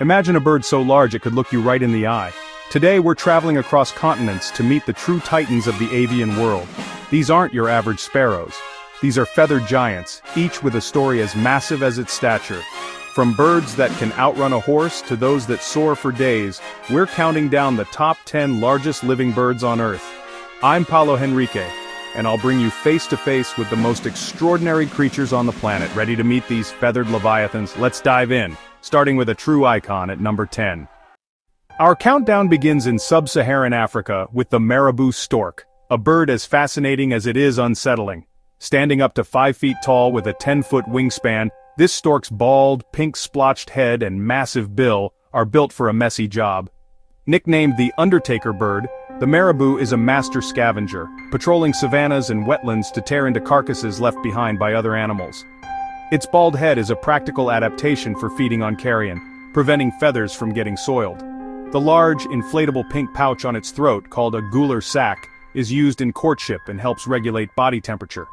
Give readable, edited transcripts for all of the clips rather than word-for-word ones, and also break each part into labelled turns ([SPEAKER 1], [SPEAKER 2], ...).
[SPEAKER 1] Imagine a bird so large it could look you right in the eye. Today we're traveling across continents to meet the true titans of the avian world. These aren't your average sparrows. These are feathered giants, each with a story as massive as its stature. From birds that can outrun a horse to those that soar for days, we're counting down the top 10 largest living birds on Earth. I'm Paulo Henrique, and I'll bring you face to face with the most extraordinary creatures on the planet. Ready to meet these feathered leviathans? Let's dive in, starting with a true icon at number 10. Our countdown begins in sub-Saharan Africa with the Maribou Stork, a bird as fascinating as it is unsettling. Standing up to 5 feet tall with a 10-foot wingspan, this stork's bald, pink-splotched head and massive bill are built for a messy job. Nicknamed the Undertaker bird, the maribou is a master scavenger, patrolling savannas and wetlands to tear into carcasses left behind by other animals. Its bald head is a practical adaptation for feeding on carrion, preventing feathers from getting soiled. The large, inflatable pink pouch on its throat, called a gular sac, is used in courtship and helps regulate body temperature.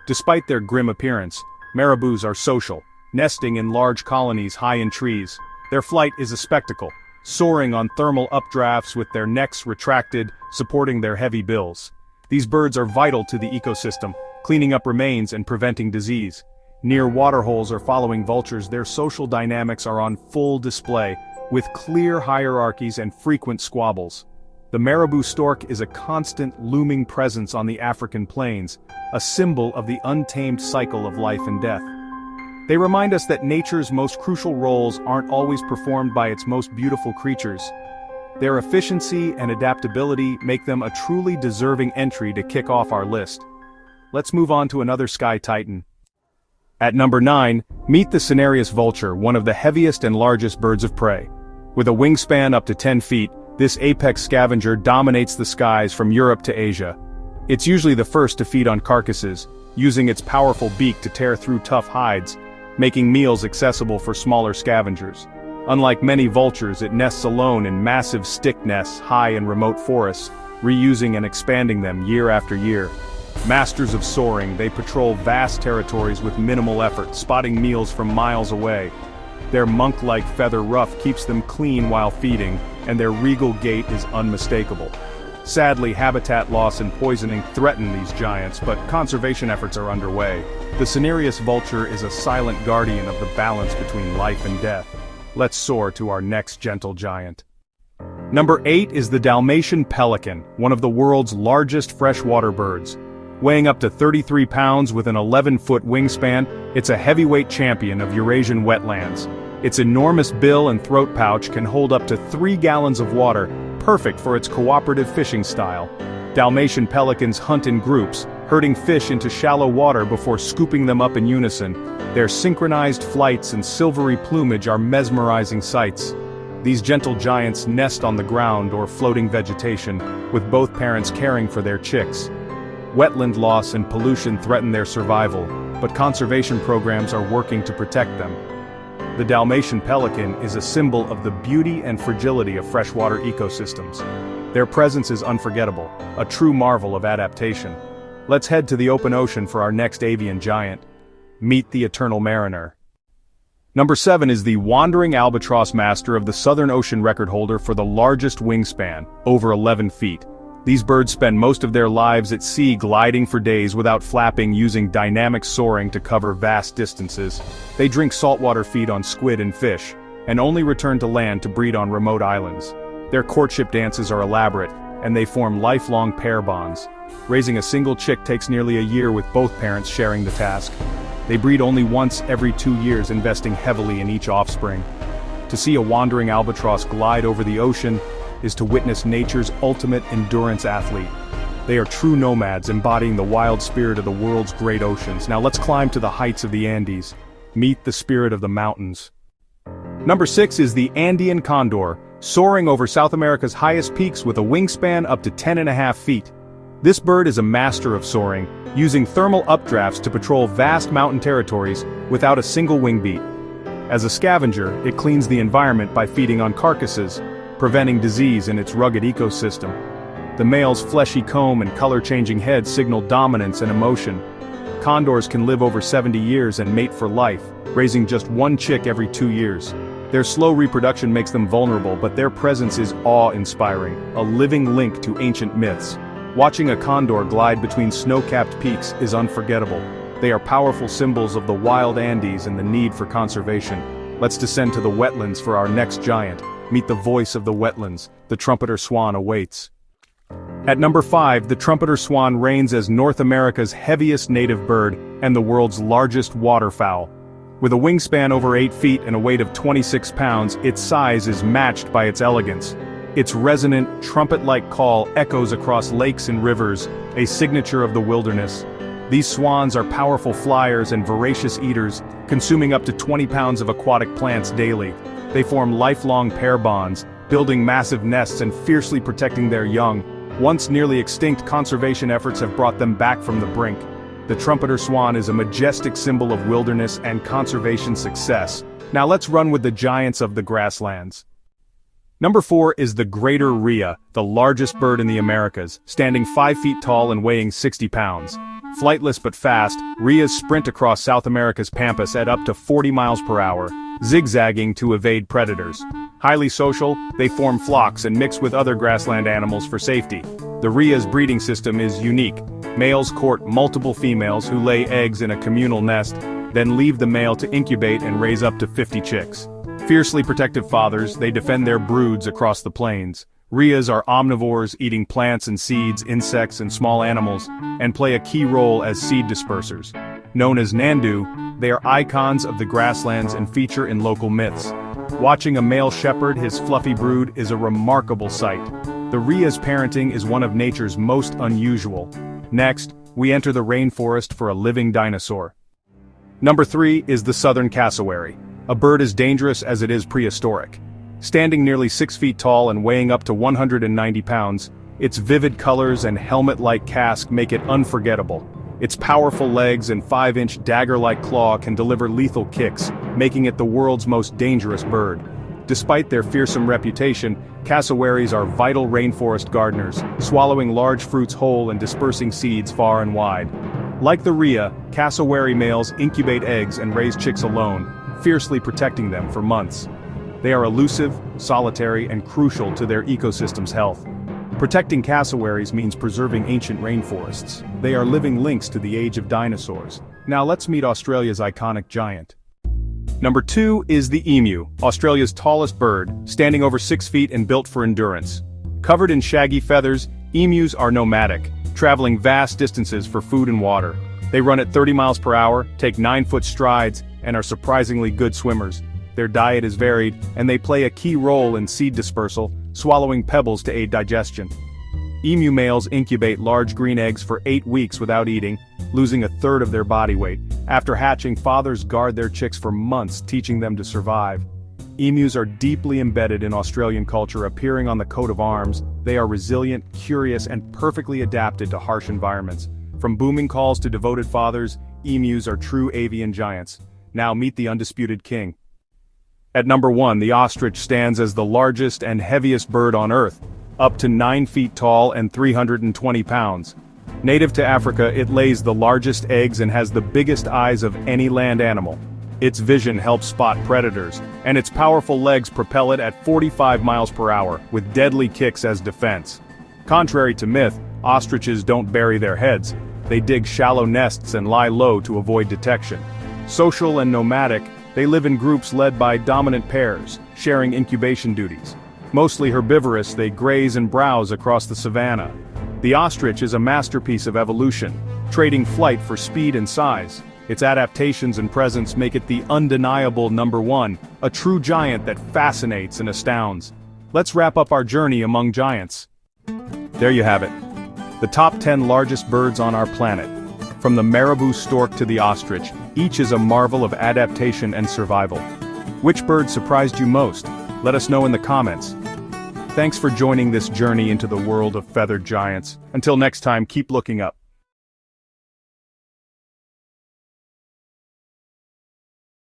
[SPEAKER 1] Despite their grim appearance, marabous are social, nesting in large colonies high in trees. Their flight is a spectacle, soaring on thermal updrafts with their necks retracted, supporting their heavy bills. These birds are vital to the ecosystem, cleaning up remains and preventing disease. Near waterholes or following vultures, their social dynamics are on full display, with clear hierarchies and frequent squabbles. The Maribou stork is a constant, looming presence on the African plains, a symbol of the untamed cycle of life and death. They remind us that nature's most crucial roles aren't always performed by its most beautiful creatures. Their efficiency and adaptability make them a truly deserving entry to kick off our list. Let's move on to another sky titan. At number 9, meet the Senarius Vulture, one of the heaviest and largest birds of prey. With a wingspan up to 10 feet, this apex scavenger dominates the skies from Europe to Asia. It's usually the first to feed on carcasses, using its powerful beak to tear through tough hides, making meals accessible for smaller scavengers. Unlike many vultures, it nests alone in massive stick nests high in remote forests, reusing and expanding them year after year. Masters of soaring, they patrol vast territories with minimal effort, spotting meals from miles away. Their monk-like feather ruff keeps them clean while feeding, and their regal gait is unmistakable. Sadly, habitat loss and poisoning threaten these giants, but conservation efforts are underway. The Senarius Vulture is a silent guardian of the balance between life and death. Let's soar to our next gentle giant. Number 8 is the Dalmatian Pelican, one of the world's largest freshwater birds. Weighing up to 33 pounds with an 11-foot wingspan, it's a heavyweight champion of Eurasian wetlands. Its enormous bill and throat pouch can hold up to 3 gallons of water, perfect for its cooperative fishing style. Dalmatian pelicans hunt in groups, herding fish into shallow water before scooping them up in unison. Their synchronized flights and silvery plumage are mesmerizing sights. These gentle giants nest on the ground or floating vegetation, with both parents caring for their chicks. Wetland loss and pollution threaten their survival, but conservation programs are working to protect them. The Dalmatian pelican is a symbol of the beauty and fragility of freshwater ecosystems. Their presence is unforgettable, a true marvel of adaptation. Let's head to the open ocean for our next avian giant. Meet the Eternal Mariner. Number 7 is the wandering albatross, master of the Southern Ocean record holder for the largest wingspan, over 11 feet. These birds spend most of their lives at sea, gliding for days without flapping, using dynamic soaring to cover vast distances. They drink saltwater, feed on squid and fish, and only return to land to breed on remote islands. Their courtship dances are elaborate, and they form lifelong pair bonds. Raising a single chick takes nearly a year, with both parents sharing the task. They breed only once every 2 years, investing heavily in each offspring. To see a wandering albatross glide over the ocean is to witness nature's ultimate endurance athlete. They are true nomads, embodying the wild spirit of the world's great oceans. Now let's climb to the heights of the Andes. Meet the spirit of the mountains. Number 6 is the Andean Condor, soaring over South America's highest peaks with a wingspan up to 10.5 feet. This bird is a master of soaring, using thermal updrafts to patrol vast mountain territories without a single wing beat. As a scavenger, it cleans the environment by feeding on carcasses, preventing disease in its rugged ecosystem. The male's fleshy comb and color-changing head signal dominance and emotion. Condors can live over 70 years and mate for life, raising just one chick every 2 years. Their slow reproduction makes them vulnerable, but their presence is awe-inspiring, a living link to ancient myths. Watching a condor glide between snow-capped peaks is unforgettable. They are powerful symbols of the wild Andes and the need for conservation. Let's descend to the wetlands for our next giant. Meet the voice of the wetlands. The Trumpeter Swan awaits. At number 5, the Trumpeter Swan reigns as North America's heaviest native bird and the world's largest waterfowl. With a wingspan over 8 feet and a weight of 26 pounds, its size is matched by its elegance. Its resonant, trumpet-like call echoes across lakes and rivers, a signature of the wilderness. These swans are powerful flyers and voracious eaters, consuming up to 20 pounds of aquatic plants daily. They form lifelong pair bonds, building massive nests and fiercely protecting their young. Once nearly extinct, conservation efforts have brought them back from the brink. The Trumpeter Swan is a majestic symbol of wilderness and conservation success. Now let's run with the giants of the grasslands. Number 4 is the greater rhea, the largest bird in the Americas, standing 5 feet tall and weighing 60 pounds. Flightless but fast, rheas sprint across South America's pampas at up to 40 miles per hour, zigzagging to evade predators. Highly social, they form flocks and mix with other grassland animals for safety. The rhea's breeding system is unique. Males court multiple females who lay eggs in a communal nest, then leave the male to incubate and raise up to 50 chicks. Fiercely protective fathers, they defend their broods across the plains. Rheas are omnivores, eating plants and seeds, insects and small animals, and play a key role as seed dispersers. Known as Nandu, they are icons of the grasslands and feature in local myths. Watching a male shepherd his fluffy brood is a remarkable sight. The rhea's parenting is one of nature's most unusual. Next, we enter the rainforest for a living dinosaur. Number 3 is the southern cassowary, a bird as dangerous as it is prehistoric. Standing nearly 6 feet tall and weighing up to 190 pounds, its vivid colors and helmet-like casque make it unforgettable. Its powerful legs and 5-inch dagger-like claw can deliver lethal kicks, making it the world's most dangerous bird. Despite their fearsome reputation, cassowaries are vital rainforest gardeners, swallowing large fruits whole and dispersing seeds far and wide. Like the rhea, cassowary males incubate eggs and raise chicks alone, fiercely protecting them for months. They are elusive, solitary, and crucial to their ecosystem's health. Protecting cassowaries means preserving ancient rainforests. They are living links to the age of dinosaurs. Now let's meet Australia's iconic giant. Number 2 is the emu, Australia's tallest bird, standing over 6 feet and built for endurance. Covered in shaggy feathers, emus are nomadic, traveling vast distances for food and water. They run at 30 miles per hour, take 9-foot strides, and are surprisingly good swimmers. Their diet is varied, and they play a key role in seed dispersal, swallowing pebbles to aid digestion. Emu males incubate large green eggs for 8 weeks without eating, losing a third of their body weight. After hatching, fathers guard their chicks for months, teaching them to survive. Emus are deeply embedded in Australian culture, appearing on the coat of arms. They are resilient, curious, and perfectly adapted to harsh environments. From booming calls to devoted fathers, emus are true avian giants. Now meet the undisputed king. At number 1, the ostrich stands as the largest and heaviest bird on Earth, up to 9 feet tall and 320 pounds. Native to Africa, it lays the largest eggs and has the biggest eyes of any land animal. Its vision helps spot predators, and its powerful legs propel it at 45 miles per hour, with deadly kicks as defense. Contrary to myth, ostriches don't bury their heads. They dig shallow nests and lie low to avoid detection. Social and nomadic, they live in groups led by dominant pairs, sharing incubation duties. Mostly herbivorous, they graze and browse across the savanna. The ostrich is a masterpiece of evolution, trading flight for speed and size. Its adaptations and presence make it the undeniable number 1, a true giant that fascinates and astounds. Let's wrap up our journey among giants. There you have it. The top 10 largest birds on our planet. From the Maribou Stork to the ostrich, each is a marvel of adaptation and survival. Which bird surprised you most? Let us know in the comments. Thanks for joining this journey into the world of feathered giants. Until next time, keep looking up.